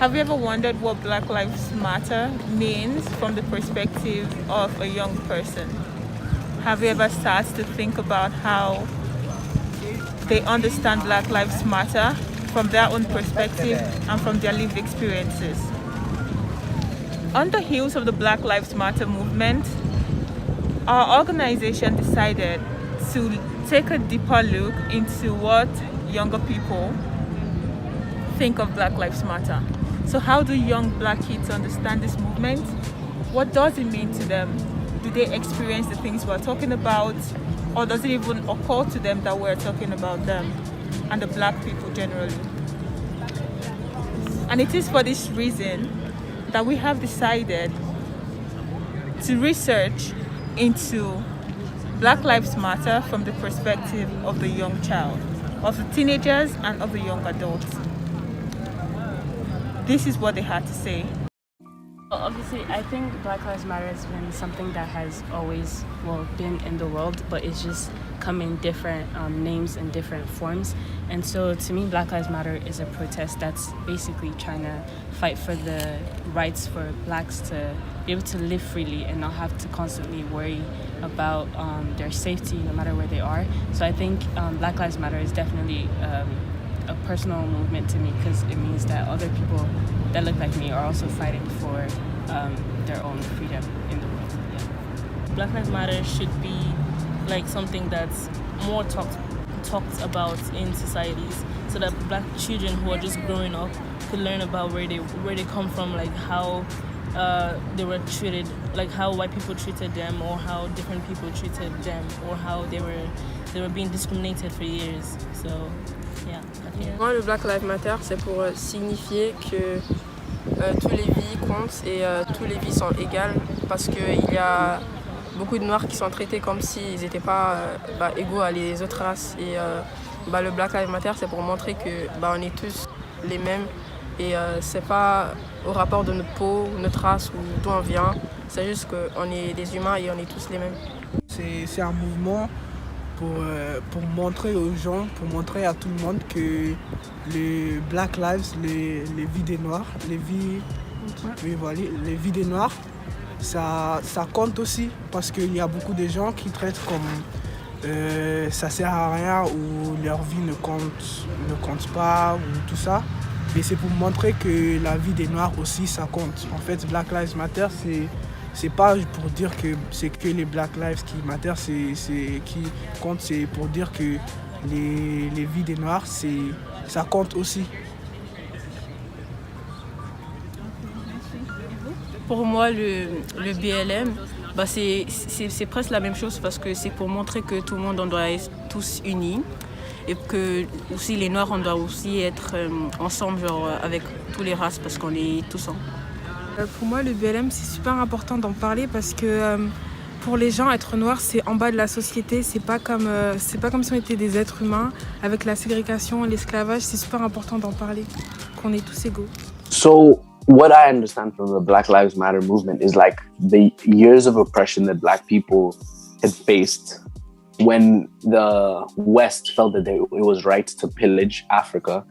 Have you ever wondered what Black Lives Matter means from the perspective of a young person? Have you ever started to think about how they understand Black Lives Matter from their own perspective and from their lived experiences? On the heels of the Black Lives Matter movement, our organization decided to take a deeper look into what younger people think of Black Lives Matter. So how do young Black kids understand this movement? What does it mean to them? Do they experience the things we're talking about? Or does it even occur to them that we're talking about them and the Black people generally? And it is for this reason that we have decided to research into Black Lives Matter from the perspective of the young child, of the teenagers and of the young adults. This is what they had to say. Well, obviously, I think Black Lives Matter has been something that has always, been in the world, but it's just come in different names and different forms. And so to me, Black Lives Matter is a protest that's basically trying to fight for the rights for Blacks to be able to live freely and not have to constantly worry about their safety no matter where they are. So I think Black Lives Matter is definitely a personal movement to me because it means that other people that look like me are also fighting for their own freedom in the world. Yeah. Black Lives Matter should be like something that's more talked about in societies, so that Black children who are just growing up could learn about where they come from, like how they were treated, like how white people treated them, or how different people treated them, or how they were being discriminated for years. So yeah. Moi, le Black Lives Matter, c'est pour signifier que tous les vies comptent et tous les vies sont égales, parce qu'il y a beaucoup de Noirs qui sont traités comme s'ils n'étaient pas égaux à les autres races. Et le Black Lives Matter, c'est pour montrer que on est tous les mêmes et c'est pas au rapport de notre peau, notre race ou d'où on vient. C'est juste qu'on est des humains et on est tous les mêmes. C'est un mouvement pour montrer aux gens, pour montrer à tout le monde que les Black Lives, les vies des Noirs, les vies des Noirs, ça compte aussi, parce qu'il y a beaucoup de gens qui traitent comme ça sert à rien ou leur vie ne compte pas ou tout ça. Et c'est pour montrer que la vie des Noirs aussi ça compte. En fait, Black Lives Matter, c'est pas pour dire que c'est que les Black Lives qui matter, qui compte, c'est pour dire que les vies des Noirs, ça compte aussi. Pour moi, le BLM, c'est presque la même chose parce que c'est pour montrer que tout le monde on doit être tous unis et que aussi les Noirs on doit aussi être ensemble avec toutes les races parce qu'on est tous ensemble. Pour moi, le BLM, c'est super important d'en parler parce que pour les gens, être noir, c'est en bas de la société. C'est pas comme si on était des êtres humains. Avec la ségrégation, l'esclavage, c'est super important d'en parler, qu'on est tous égaux. So what I understand from the Black Lives Matter movement is like the years of oppression that Black people had faced when the West felt that it was right to pillage Africa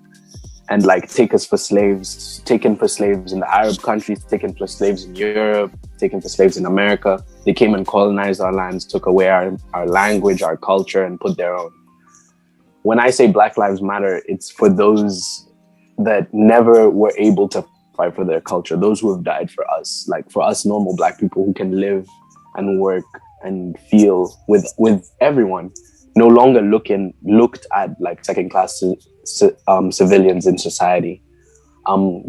and like taken for slaves in the Arab countries, taken for slaves in Europe, taken for slaves in America. They came and colonized our lands, took away our language, our culture, and put their own. When I say Black Lives Matter, it's for those that never were able to fight for their culture, those who have died for us, like for us normal Black people who can live and work and feel with everyone, no longer looked at like second-class civilians in society,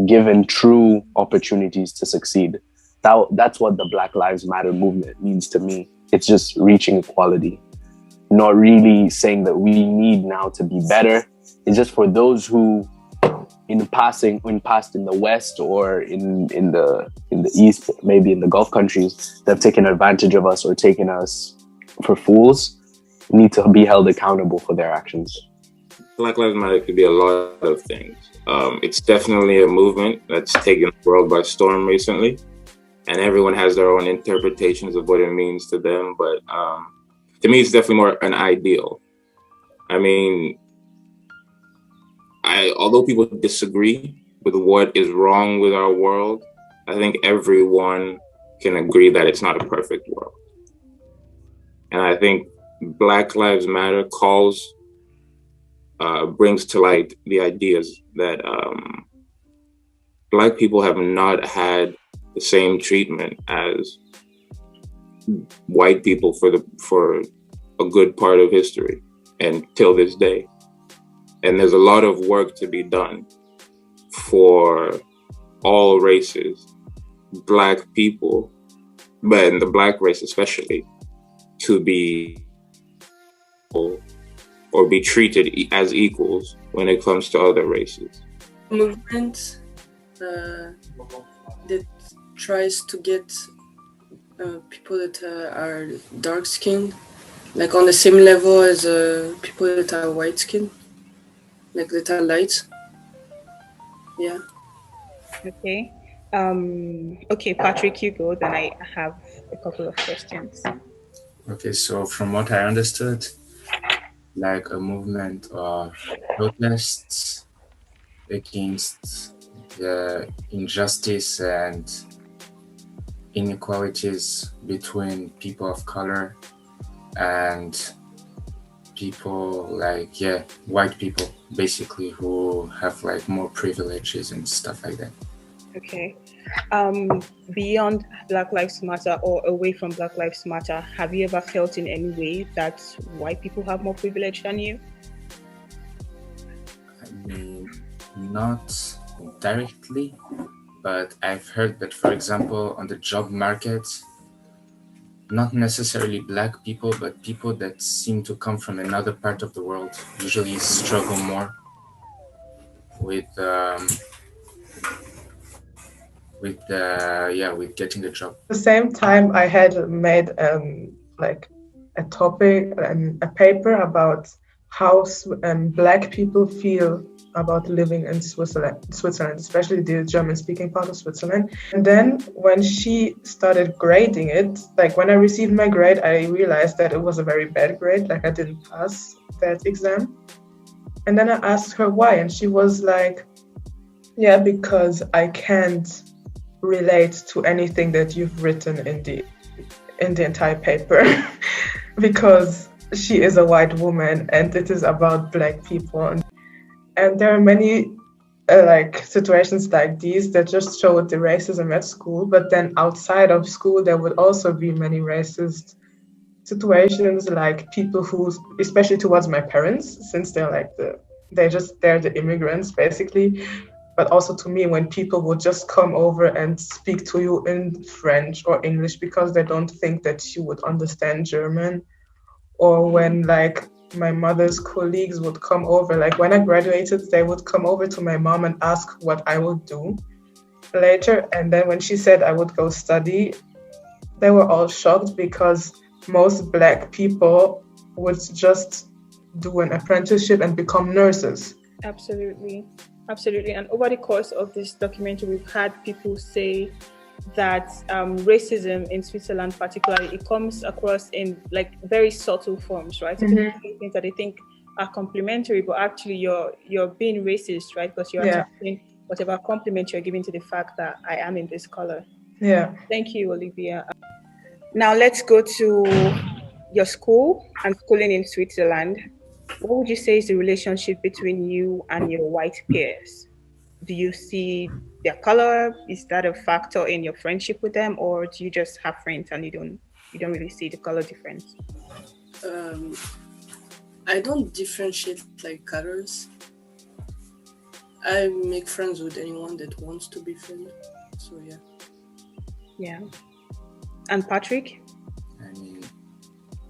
given true opportunities to succeed. That's what the Black Lives Matter movement means to me. It's just reaching equality, not really saying that we need now to be better. It's just for those who, in the past in the West or in the East, maybe in the Gulf countries, that have taken advantage of us or taken us for fools, need to be held accountable for their actions. Black Lives Matter could be a lot of things. It's definitely a movement that's taken the world by storm recently, and everyone has their own interpretations of what it means to them. But to me, it's definitely more an ideal. I mean, although people disagree with what is wrong with our world, I think everyone can agree that it's not a perfect world. And I think Black Lives Matter brings to light the ideas that Black people have not had the same treatment as white people for a good part of history and till this day. And there's a lot of work to be done for all races, Black people, but in the Black race especially, to be or be treated as equals when it comes to other races. Movement that tries to get people that are dark skinned, like on the same level as people that are white skinned, like that are light. Yeah. Okay. Okay, Patrick, you go. Then I have a couple of questions. Okay, so from what I understood, like a movement of protests against the injustice and inequalities between people of color and people like, white people, basically, who have like more privileges and stuff like that. Okay. Beyond Black Lives Matter or away from Black Lives Matter, have you ever felt in any way that white people have more privilege than you? I mean, not directly, but I've heard that, for example, on the job market, not necessarily Black people, but people that seem to come from another part of the world usually struggle more with getting the job. At the same time, I had made like a topic and a paper about how Black people feel about living in Switzerland, especially the German-speaking part of Switzerland. And then when she started grading it, like when I received my grade, I realized that it was a very bad grade, like I didn't pass that exam. And then I asked her why, and she was like, yeah, because I can't relate to anything that you've written in the entire paper because she is a white woman and it is about Black people. And there are many like situations like these that just show the racism at school, but then outside of school there would also be many racist situations, like people who, especially towards my parents, since they're like they're the immigrants basically, but also to me when people would just come over and speak to you in French or English because they don't think that you would understand German, or when like my mother's colleagues would come over, like when I graduated, they would come over to my mom and ask what I would do later. And then when she said I would go study, they were all shocked because most Black people would just do an apprenticeship and become nurses. Absolutely. And over the course of this documentary, we've had people say that racism in Switzerland particularly, it comes across in like very subtle forms, right? So people say things that they think are complimentary, but actually you're being racist, right? Because you're attaching whatever compliment you're giving to the fact that I am in this color. Yeah. Thank you, Olivia. Now let's go to your school and schooling in Switzerland. What would you say is the relationship between you and your white peers? Do you see their color? Is that a factor in your friendship with them, or do you just have friends and you don't really see the color difference? I don't differentiate like colors. I make friends with anyone that wants to be friendly. So yeah. Yeah. And Patrick? I mean,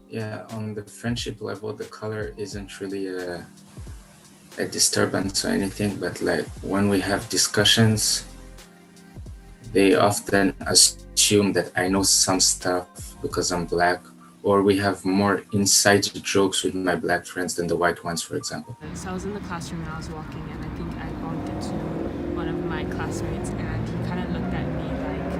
yeah, on the friendship level, the color isn't really a disturbance or anything, but like when we have discussions, they often assume that I know some stuff because I'm Black, or we have more inside jokes with my Black friends than the white ones, for example. So I was in the classroom and I was walking, and I think I bumped into one of my classmates, and he kind of looked at me like,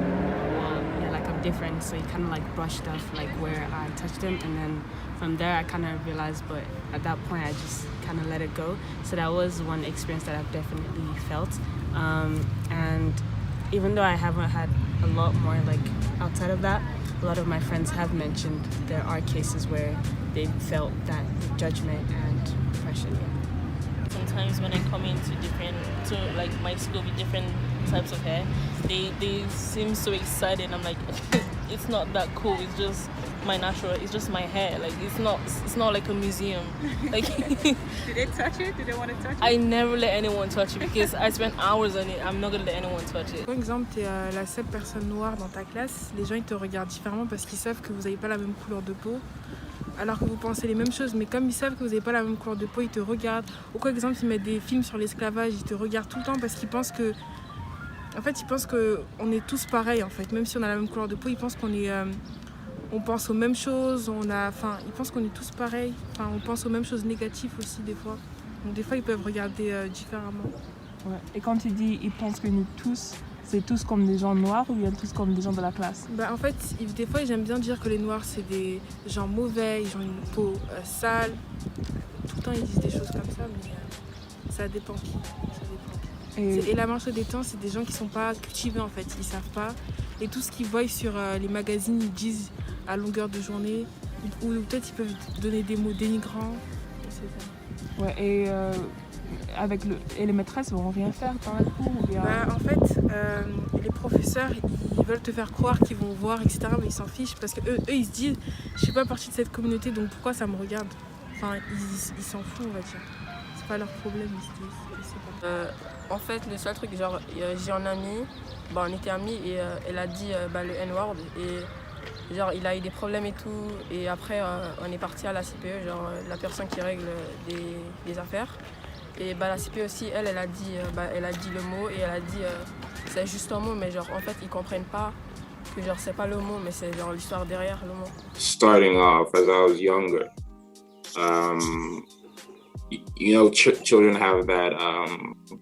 well, yeah, like I'm different. So he kind of like brushed off like where I touched him, and then from there I kind of realized, but at that point I just kind of let it go. So that was one experience that I've definitely felt. And even though I haven't had a lot more like outside of that, a lot of my friends have mentioned there are cases where they felt that judgment and oppression. Sometimes when I come to like my school with different types of hair, they seem so excited. I'm like, it's not that cool. It's just my natural. It's just my hair. Like it's not like a museum. Like, did they touch it? Did they want to touch it? I never let anyone touch it because I spent hours on it. I'm not gonna let anyone touch it. Par exemple, tu es la seule personne noire dans ta classe, les gens ils te regardent différemment parce qu'ils savent que vous n'avez pas la même couleur de peau. Alors que vous pensez les mêmes choses, mais comme ils savent que vous n'avez pas la même couleur de peau, ils te regardent. Ou quoi, exemple, ils mettent des films sur l'esclavage, ils te regardent tout le temps parce qu'ils pensent que... En fait, ils pensent qu'on est tous pareils, en fait. Même si on a la même couleur de peau, ils pensent qu'on est... on pense aux mêmes choses, ils pensent qu'on est tous pareils. Enfin, on pense aux mêmes choses négatives aussi, des fois. Donc, des fois, ils peuvent regarder différemment. Ouais. Et quand tu dis ils pensent que nous tous, c'est tous comme des gens noirs ou bien tous comme des gens de la classe? En fait, des fois, j'aime bien dire que les noirs, c'est des gens mauvais, ils ont une peau sale. Tout le temps, ils disent des choses comme ça, mais ça dépend qui. Et la marche des temps, c'est des gens qui sont pas cultivés, en fait. Ils savent pas. Et tout ce qu'ils voient sur les magazines, ils disent à longueur de journée. Ou peut-être ils peuvent donner des mots dénigrants, etc. Ouais, et les maîtresses vont rien faire dans la cour ou bien... En fait, les professeurs, ils veulent te faire croire qu'ils vont voir, etc. Mais ils s'en fichent parce que eux, ils se disent, je suis pas partie de cette communauté, donc pourquoi ça me regarde? Enfin, ils s'en foutent, on va dire. C'est pas leur problème, ils se disent. En fait, le seul truc, genre, j'ai un ami, on était amis et elle a dit le N-word et genre il a eu des problèmes et tout. Et après, on est parti à la CPE, genre la personne qui règle des affaires. Et la CPE aussi, elle a dit le mot et elle a dit c'est juste un mot, mais genre en fait ils comprennent pas que genre c'est pas le mot, mais c'est genre l'histoire derrière le mot. Starting off as I was younger, you know, children have that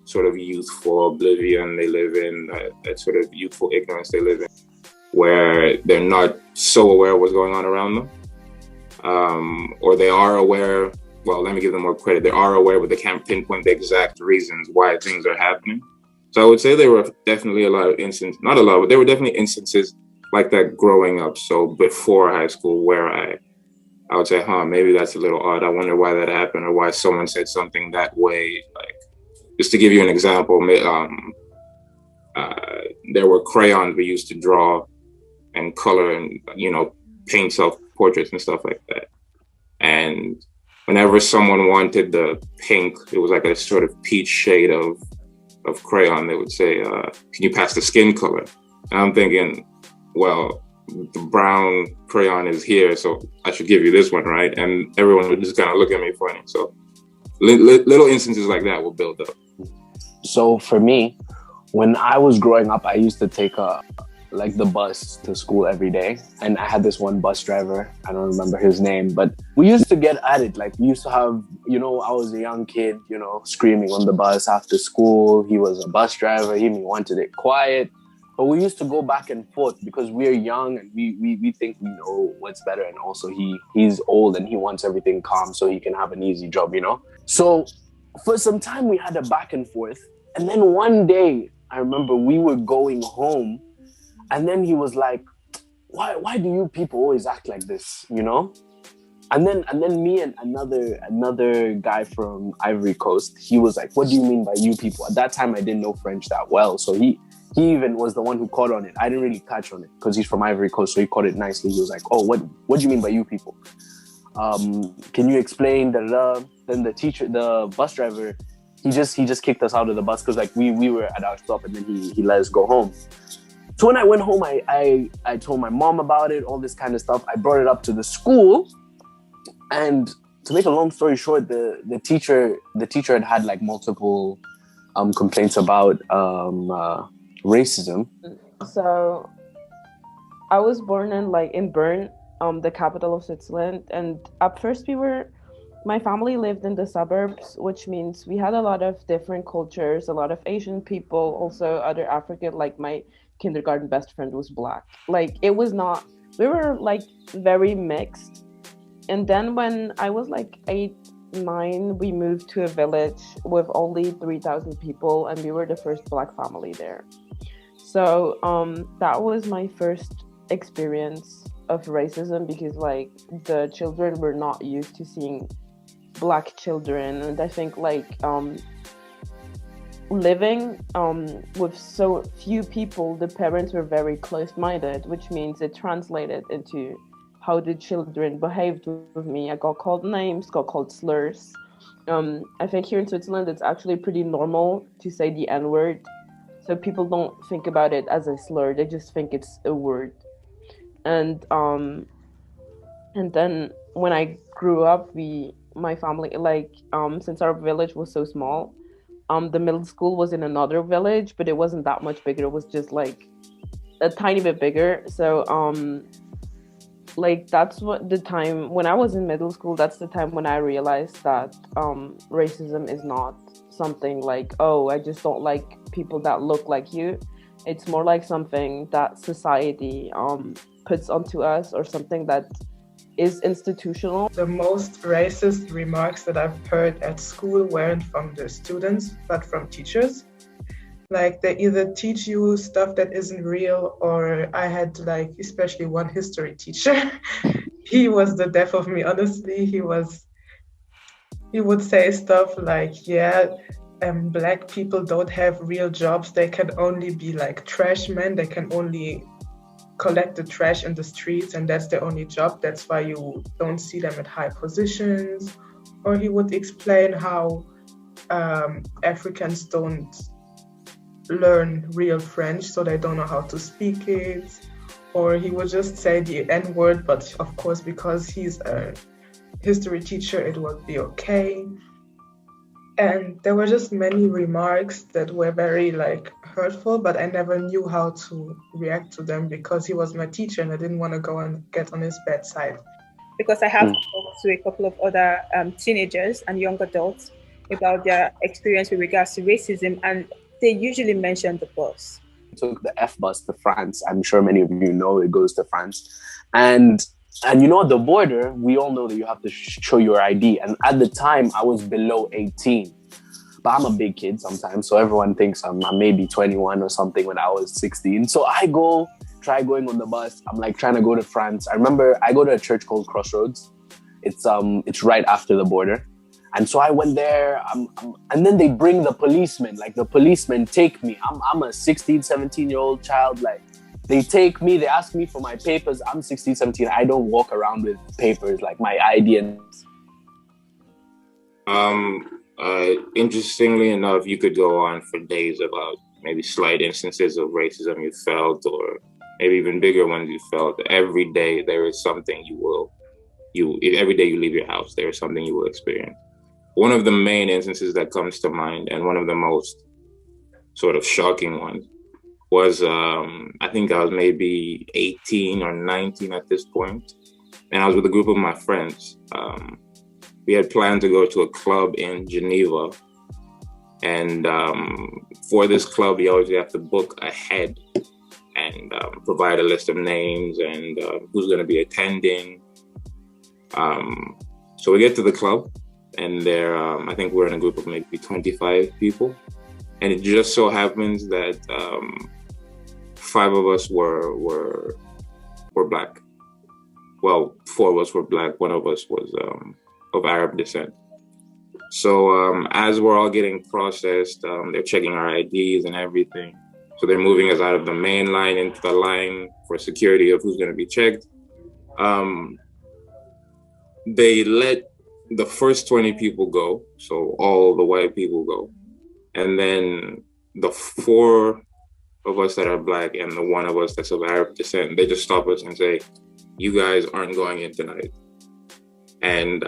sort of youthful oblivion they live in, that sort of youthful ignorance they live in, where they're not so aware of what's going on around them, or they are aware. Well, let me give them more credit. They are aware, but they can't pinpoint the exact reasons why things are happening. So I would say there were definitely a lot of instances, not a lot, but there were definitely instances like that growing up. So before high school, where I would say, maybe that's a little odd. I wonder why that happened or why someone said something that way. Like, just to give you an example, there were crayons we used to draw and color and, you know, paint self-portraits and stuff like that. And whenever someone wanted the pink, it was like a sort of peach shade of crayon, they would say, can you pass the skin color? And I'm thinking, well, the brown crayon is here, so I should give you this one, right? And everyone would just kind of look at me funny. So little instances like that will build up. So for me, when I was growing up, I used to take the bus to school every day. And I had this one bus driver, I don't remember his name, but we used to get at it. Like we used to have, you know, I was a young kid, you know, screaming on the bus after school. He was a bus driver, he wanted it quiet. But we used to go back and forth because we're young and we think we know what's better. And also he's old and he wants everything calm so he can have an easy job, you know? So for some time we had a back and forth. And then one day, I remember we were going home and then he was like, why do you people always act like this, you know? And then me and another guy from Ivory Coast, he was like, what do you mean by you people? At that time, I didn't know French that well. So he even was the one who caught on it. I didn't really catch on it because he's from Ivory Coast. So he caught it nicely. He was like, oh, what do you mean by you people? Can you explain the then the bus driver, he just kicked us out of the bus because like we were at our stop and then he let us go home. So when I went home, I told my mom about it, all this kind of stuff. I brought it up to the school. And to make a long story short, the teacher had like multiple complaints about racism. So I was born in Bern, the capital of Switzerland, and at first we were my family lived in the suburbs, which means we had a lot of different cultures, a lot of Asian people, also other African, like my kindergarten best friend was black. Like it was not, we were like very mixed. And then when I was like 8, 9, we moved to a village with only 3,000 people, and we were the first black family there. So that was my first experience of racism, because like the children were not used to seeing black children. And I think like living with so few people, the parents were very close-minded, which means it translated into how the children behaved with me. I got called names, got called slurs. I think here in Switzerland it's actually pretty normal to say the N-word, so people don't think about it as a slur, they just think it's a word. And then when I grew up, my family, like since our village was so small, the middle school was in another village, but it wasn't that much bigger, it was just like a tiny bit bigger. So like that's what the time when I was in middle school, that's the time when I realized that racism is not something like, oh, I just don't like people that look like you. It's more like something that society puts onto us, or something that is institutional. The most racist remarks that I've heard at school weren't from the students, but from teachers. Like they either teach you stuff that isn't real, or I had like especially one history teacher. He was the death of me, honestly. He would say stuff like, yeah, black people don't have real jobs. They can only be like trash men. They can only collect the trash in the streets, and that's their only job. That's why you don't see them at high positions. Or he would explain how Africans don't learn real French, so they don't know how to speak it. Or he would just say the N-word, but of course, because he's a history teacher, it would be okay. And there were just many remarks that were very like hurtful, but I never knew how to react to them because he was my teacher and I didn't want to go and get on his bad side. Because I have talked to a couple of other teenagers and young adults about their experience with regards to racism, and they usually mention the bus. Took the F bus to France. I'm sure many of you know it goes to France. And you know, at the border, we all know that you have to show your ID. And at the time, I was below 18. But I'm a big kid sometimes, so everyone thinks I'm maybe 21 or something when I was 16. So I try going on the bus. I'm like trying to go to France. I remember I go to a church called Crossroads. It's right after the border. And so I went there, and then they bring the policemen. Like the policemen take me. I'm a 16, 17-year-old child. Like they take me, they ask me for my papers. I'm 16, 17. I don't walk around with papers like my ID. Interestingly enough, you could go on for days about maybe slight instances of racism you felt, or maybe even bigger ones you felt. Every day there is something every day you leave your house, there is something you will experience. One of the main instances that comes to mind, and one of the most sort of shocking ones, was I think I was maybe 18 or 19 at this point, and I was with a group of my friends. We had planned to go to a club in Geneva, and for this club, you always have to book ahead and provide a list of names and who's going to be attending. So we get to the club, and there, I think we're in a group of maybe 25 people, and it just so happens that 5 of us were black. Well, 4 of us were black. 1 of us was of Arab descent. So as we're all getting processed, they're checking our IDs and everything. So they're moving us out of the main line into the line for security of who's going to be checked. They let the first 20 people go, so all the white people go. And then the 4 of us that are black and the 1 of us that's of Arab descent, they just stop us and say, you guys aren't going in tonight. And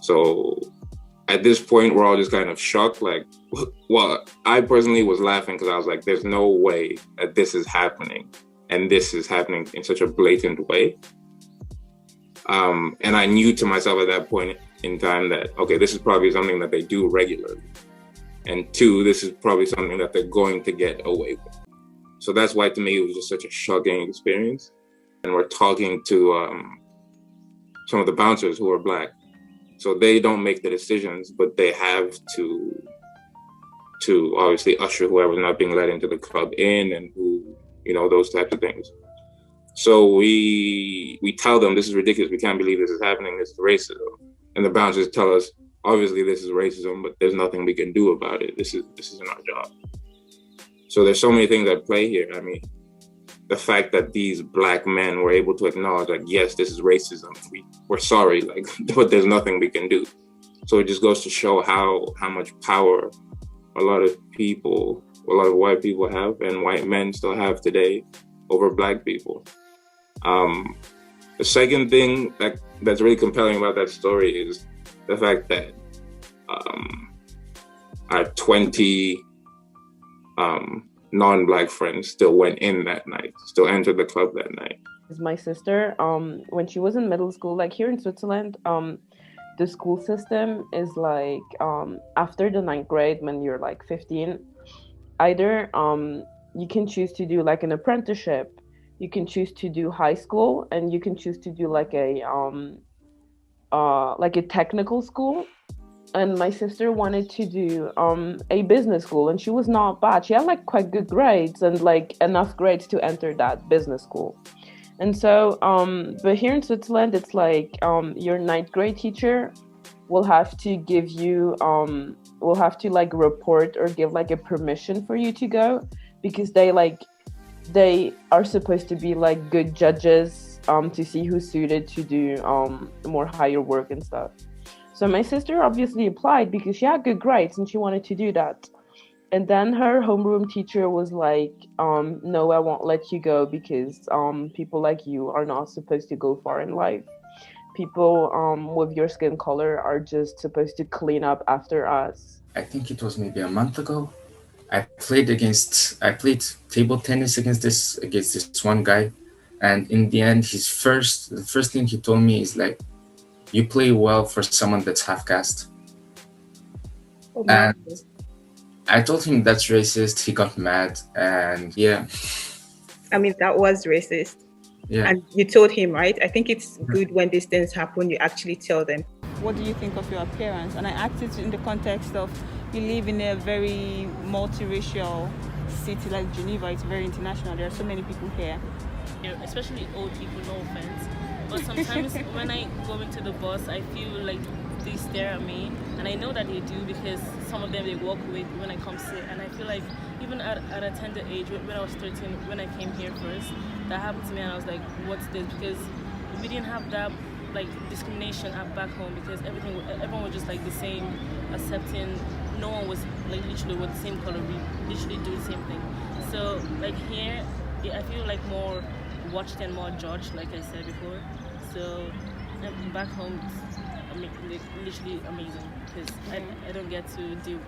so at this point, we're all just kind of shocked. Like, well, I personally was laughing because I was like, there's no way that this is happening. And this is happening in such a blatant way. And I knew to myself at that point in time that, okay, this is probably something that they do regularly. And two, this is probably something that they're going to get away with. So that's why to me it was just such a shocking experience. And we're talking to some of the bouncers who are Black. So they don't make the decisions, but they have to obviously usher whoever's not being let into the club in, and who, you know, those types of things. So we tell them, this is ridiculous. We can't believe this is happening. This is racism. And the bouncers tell us, obviously this is racism, but there's nothing we can do about it. This isn't our job. So there's so many things at play here. I mean, the fact that these Black men were able to acknowledge, like, yes, this is racism. We're sorry, like, but there's nothing we can do. So it just goes to show how much power a lot of white people have, and white men still have today, over Black people. The second thing that's really compelling about that story is the fact that our 20 non-Black friends still went in that night, still entered the club that night. My sister, when she was in middle school, like here in Switzerland, the school system is like, after the 9th grade, when you're like 15, either you can choose to do like an apprenticeship, you can choose to do high school, and you can choose to do like a technical school. And my sister wanted to do a business school, and she was not bad. She had like quite good grades, and like enough grades to enter that business school. And so, but here in Switzerland, it's like your 9th grade teacher will have to give you, will have to like report or give like a permission for you to go, because they are supposed to be like good judges to see who's suited to do more higher work and stuff. So my sister obviously applied because she had good grades and she wanted to do that. And then her homeroom teacher was like, no, I won't let you go because people like you are not supposed to go far in life. People with your skin color are just supposed to clean up after us. I think it was maybe a month ago. I played table tennis against this one guy. And in the end, the first thing he told me is like, you play well for someone that's half caste. Oh, and I told him that's racist. He got mad, and yeah. I mean, that was racist. Yeah. And you told him, right? I think it's good when these things happen, you actually tell them. What do you think of your appearance? And I asked it in the context of you live in a very multiracial city like Geneva. It's very international. There are so many people here. Yeah, especially old people, no offense. But sometimes when I go into the bus, I feel like they stare at me, and I know that they do because some of them they walk away when I come sit, and I feel like even at a tender age, when I was 13, when I came here first, that happened to me, and I was like, what's this? Because we didn't have that like discrimination back home, because everyone was just like the same, accepting. No one was like literally with the same color. We literally do the same thing. So like here, I feel like more watched and more judged, like I said before. So back home, it's literally amazing because I don't get to deal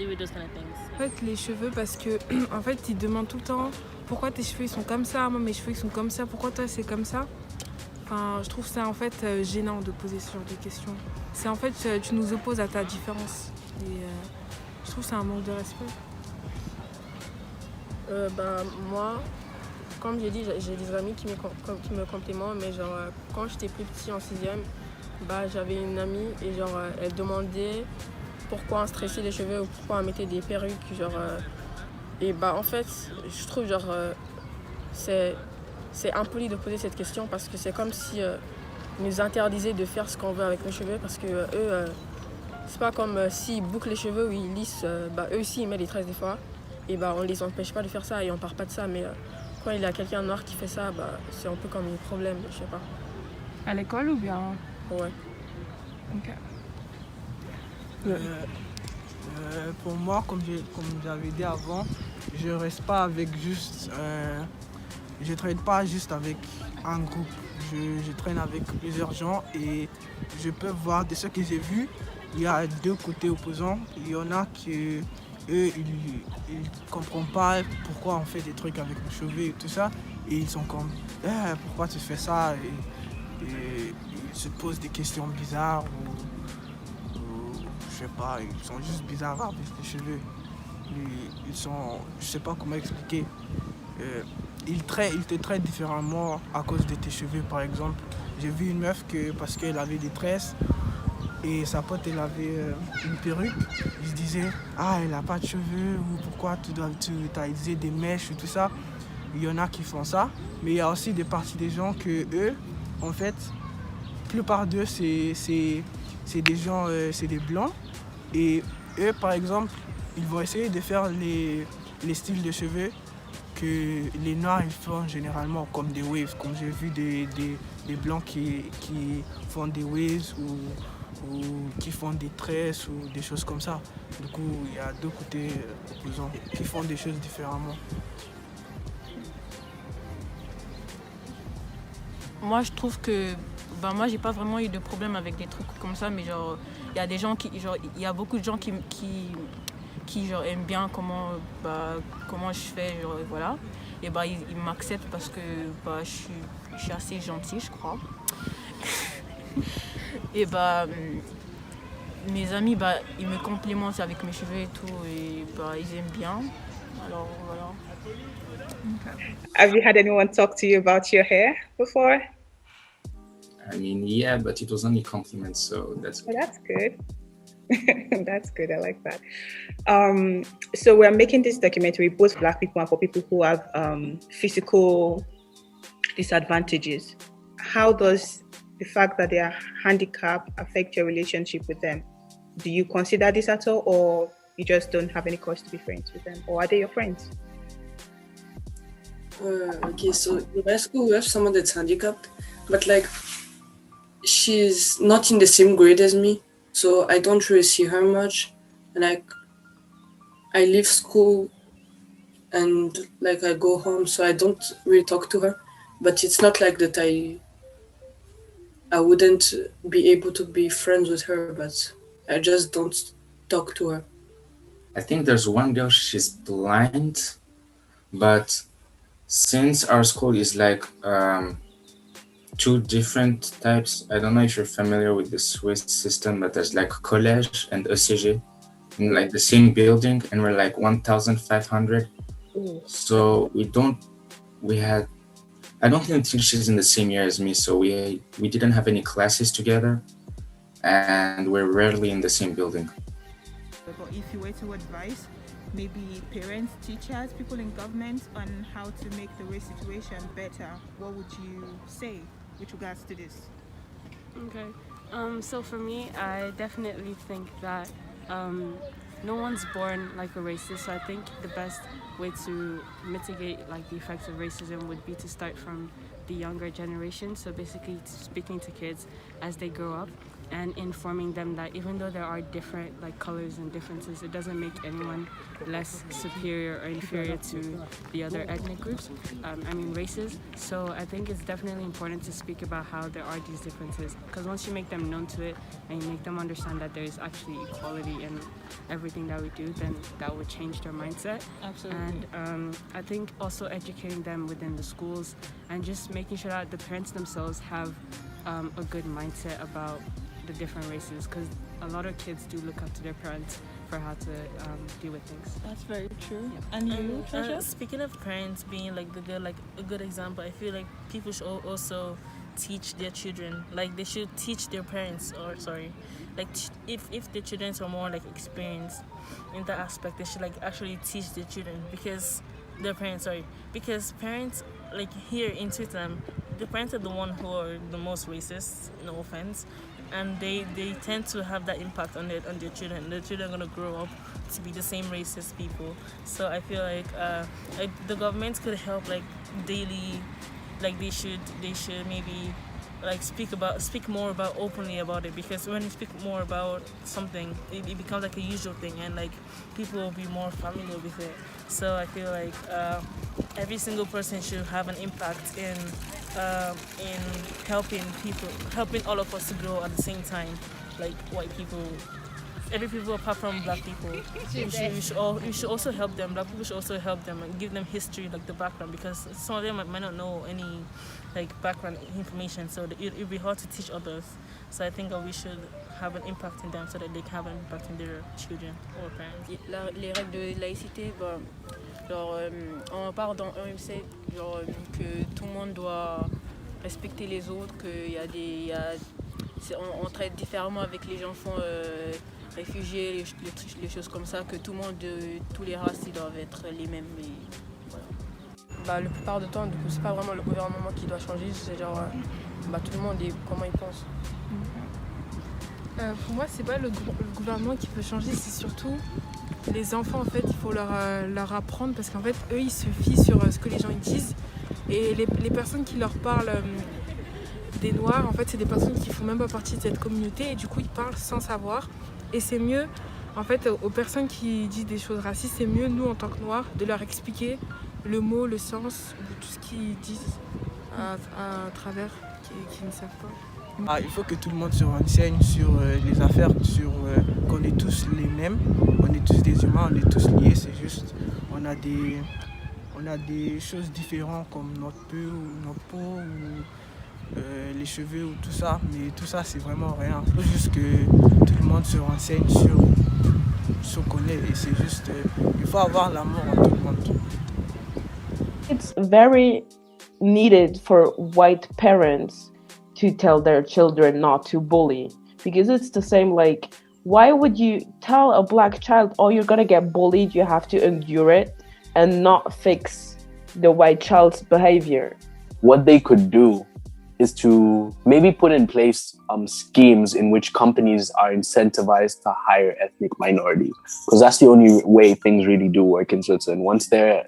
with those kind of things. En fait, les cheveux, parce que en fait, ils demandent tout le temps pourquoi tes cheveux ils sont comme ça, moi mes cheveux ils sont comme ça, pourquoi toi c'est comme ça. Enfin, je trouve ça en fait gênant de poser ce genre de questions. C'est en fait, tu nous opposes à ta différence. Et je trouve que c'est un manque de respect. Moi, comme j'ai dit, j'ai des amis qui me complimentent, mais genre quand j'étais plus petit en 6e, j'avais une amie et genre elle demandait pourquoi on se tressait les cheveux ou pourquoi on mettait des perruques, genre et en fait je trouve genre c'est impoli de poser cette question parce que c'est comme si ils nous interdisaient de faire ce qu'on veut avec nos cheveux, parce que eux c'est pas comme s'ils bouclent les cheveux ou ils lissent, eux aussi ils mettent des tresses des fois et on les empêche pas de faire ça et on part pas de ça, mais quand il y a quelqu'un noir qui fait ça, c'est un peu comme un problème, je sais pas. À l'école ou bien? Ouais. Ok. Pour moi, comme j'avais dit avant, je reste pas avec juste... je traîne pas juste avec un groupe. Je traîne avec plusieurs gens et je peux voir de ce que j'ai vu, il y a deux côtés opposants. Il y en a qui... Eux, ils comprennent pas pourquoi on fait des trucs avec nos cheveux et tout ça. Et ils sont comme, pourquoi tu fais ça? et ils se posent des questions bizarres ou je sais pas, ils sont juste bizarres avec les cheveux. Ils sont, je sais pas comment expliquer. Ils te traitent différemment à cause de tes cheveux, par exemple. J'ai vu une meuf que parce qu'elle avait des tresses et sa pote elle avait une perruque, ils se disaient ah elle a pas de cheveux ou pourquoi tu as utilisé des mèches et tout ça. Il y en a qui font ça, mais il y a aussi des parties des gens que eux, en fait, la plupart d'eux c'est des gens, c'est des blancs et eux par exemple ils vont essayer de faire les styles de cheveux que les noirs ils font généralement comme des waves, comme j'ai vu des blancs qui font des waves ou qui font des tresses ou des choses comme ça. Du coup, il y a deux côtés opposants qui font des choses différemment. Moi, je trouve que moi, j'ai pas vraiment eu de problème avec des trucs comme ça, mais genre, il y a des gens il y a beaucoup de gens qui genre aiment bien comment je fais, genre, voilà. Et ils m'acceptent parce que je suis assez gentille, je crois. Et mes amis, ils me complimentent avec mes cheveux et tout, et ils aiment bien. Alors voilà. Okay. Have you had anyone talk to you about your hair before? I mean, yeah, but it was only compliments, so that's good. Oh, that's good. That's good. I like that. So we're making this documentary both for Black people and for people who have physical disadvantages. How does the fact that they are handicapped affect your relationship with them? Do you consider this at all, or you just don't have any cause to be friends with them, or are they your friends? Okay, so in my school we have someone that's handicapped, but like she's not in the same grade as me, so I don't really see her much. And like I leave school and like I go home, so I don't really talk to her. But it's not like that I wouldn't be able to be friends with her, but I just don't talk to her. I think there's one girl, she's blind, but since our school is like two different types, I don't know if you're familiar with the Swiss system, but there's like college and ECG in like the same building, and we're like 1,500. So I don't even think she's in the same year as me, so we didn't have any classes together, and we're rarely in the same building. But if you were to advise maybe parents, teachers, people in government on how to make the race situation better, what would you say with regards to this? Okay. So for me, I definitely think that no one's born like a racist, so I think the best way to mitigate like the effects of racism would be to start from the younger generation. So basically speaking to kids as they grow up and informing them that even though there are different like colors and differences, it doesn't make anyone less superior or inferior to the other ethnic groups, races. So I think it's definitely important to speak about how there are these differences, because once you make them known to it and you make them understand that there is actually equality in everything that we do, then that would change their mindset. Absolutely. And I think also educating them within the schools and just making sure that the parents themselves have a good mindset about the different races, because a lot of kids do look up to their parents for how to deal with things. That's very true. Yeah. And you, Treasure? Speaking of parents being like a good example, I feel like people should also teach their children. Like they should teach their parents, if the children are more like experienced in that aspect, they should like actually teach their children because parents like here in Switzerland, the parents are the one who are the most racist, no offense, and they tend to have that impact on their children. The children are gonna grow up to be the same racist people. So I feel like the government could help like daily, like they should maybe like speak more about openly about it, because when you speak more about something, it becomes like a usual thing, and like people will be more familiar with it. So I feel like every single person should have an impact in helping all of us to grow at the same time, like white people, every people apart from black people. We should also help them. Black people should also help them and give them history, like the background, because some of them might not know any like background information, so it'd be hard to teach others. So I think we should have an impact in them so that they can have an impact in their children or parents. Les règles de laïcité, genre, on part dans OMC, genre, que tout le monde doit respecter les autres, on traite différemment avec les enfants réfugiés, les choses comme ça, que tout le monde, tous les races, ils doivent être les mêmes. Et voilà. La plupart du temps, du coup, c'est pas vraiment le gouvernement qui doit changer, c'est genre tout le monde et comment il pense. Pour moi, c'est pas le gouvernement qui peut changer, c'est surtout les enfants. En fait, il faut leur apprendre, parce qu'en fait, eux, ils se fient sur ce que les gens ils disent. Et les personnes qui leur parlent des Noirs, en fait, c'est des personnes qui font même pas partie de cette communauté, et du coup, ils parlent sans savoir. Et c'est mieux, en fait, aux personnes qui disent des choses racistes, c'est mieux, nous, en tant que Noirs, de leur expliquer le mot, le sens de tout ce qu'ils disent à travers, qui ne savent pas. Il faut que tout le monde se renseigne sur les affaires, qu'on est tous les mêmes, on est tous des humains, on est tous liés, c'est juste, on a des choses différentes comme notre peau ou les cheveux ou tout ça, mais tout ça c'est vraiment rien. Il faut juste que tout le monde se renseigne sur ce qu'on est, et c'est juste, il faut avoir l'amour en tout le monde. It's very needed for white parents to tell their children not to bully, because it's the same, like, why would you tell a black child, oh, you're gonna get bullied, you have to endure it, and not fix the white child's behavior? What they could do is to maybe put in place schemes in which companies are incentivized to hire ethnic minorities, because that's the only way things really do work in Switzerland. Once there's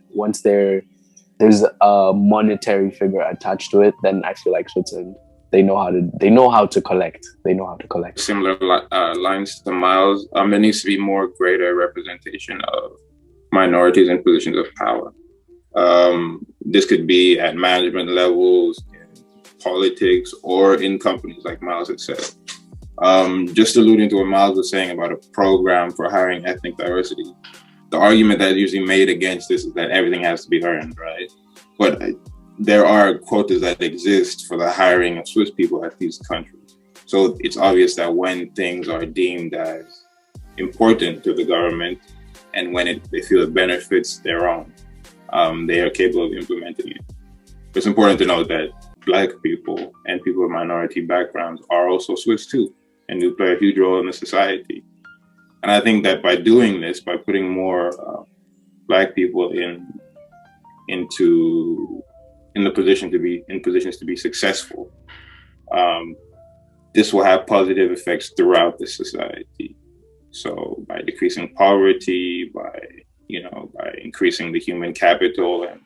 a monetary figure attached to it, then I feel like Switzerland, they know how to collect. Similar lines to Miles, there needs to be more greater representation of minorities in positions of power. This could be at management levels, in politics, or in companies, like Miles had said. Just alluding to what Miles was saying about a program for hiring ethnic diversity, the argument that is usually made against this is that everything has to be earned, right? But there are quotas that exist for the hiring of Swiss people at these countries. So it's obvious that when things are deemed as important to the government, and when they feel it benefits their own, they are capable of implementing it. It's important to note that Black people and people with minority backgrounds are also Swiss too, and do play a huge role in the society. And I think that by doing this, by putting more Black people in positions to be successful, this will have positive effects throughout the society. So by decreasing poverty, by increasing the human capital, and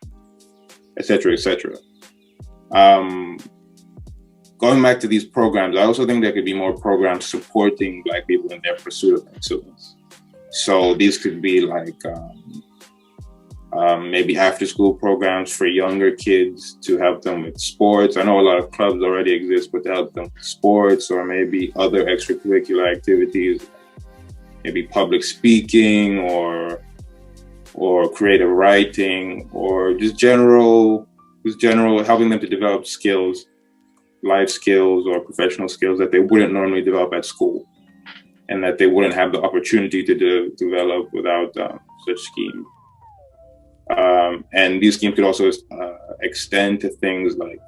et cetera, going back to these programs, I also think there could be more programs supporting Black people in their pursuit of excellence. So these could be like maybe after-school programs for younger kids to help them with sports. I know a lot of clubs already exist, but to help them with sports, or maybe other extracurricular activities, maybe public speaking or creative writing, or just general helping them to develop skills, life skills or professional skills that they wouldn't normally develop at school, and that they wouldn't have the opportunity to develop without such schemes. And these schemes could also extend to things like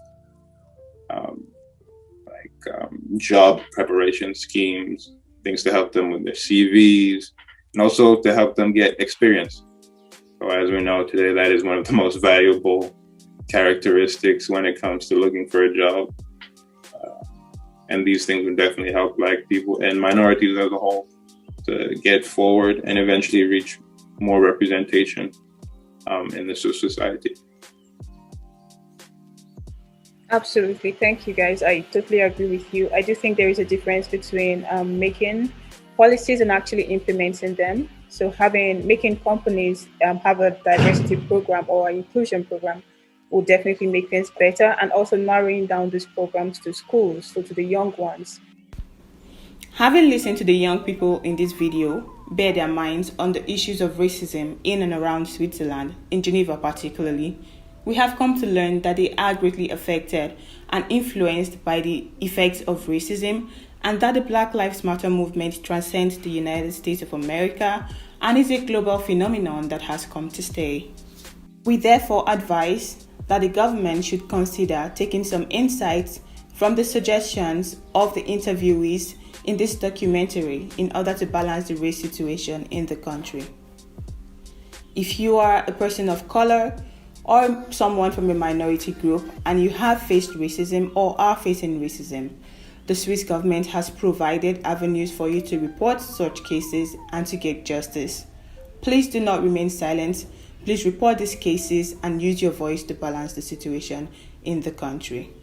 job preparation schemes, things to help them with their CVs, and also to help them get experience. So as we know today, that is one of the most valuable characteristics when it comes to looking for a job. And these things would definitely help Black people and minorities as a whole to get forward and eventually reach more representation in the society. Absolutely. Thank you, guys. I totally agree with you. I do think there is a difference between making policies and actually implementing them. So making companies have a diversity program or inclusion program will definitely make things better, and also narrowing down these programs to schools, so to the young ones. Having listened to the young people in this video bear their minds on the issues of racism in and around Switzerland, in Geneva particularly, we have come to learn that they are greatly affected and influenced by the effects of racism, and that the Black Lives Matter movement transcends the United States of America and is a global phenomenon that has come to stay. We therefore advise that the government should consider taking some insights from the suggestions of the interviewees in this documentary in order to balance the race situation in the country. If you are a person of color or someone from a minority group and you have faced racism or are facing racism, the Swiss government has provided avenues for you to report such cases and to get justice. Please do not remain silent. Please report these cases and use your voice to balance the situation in the country.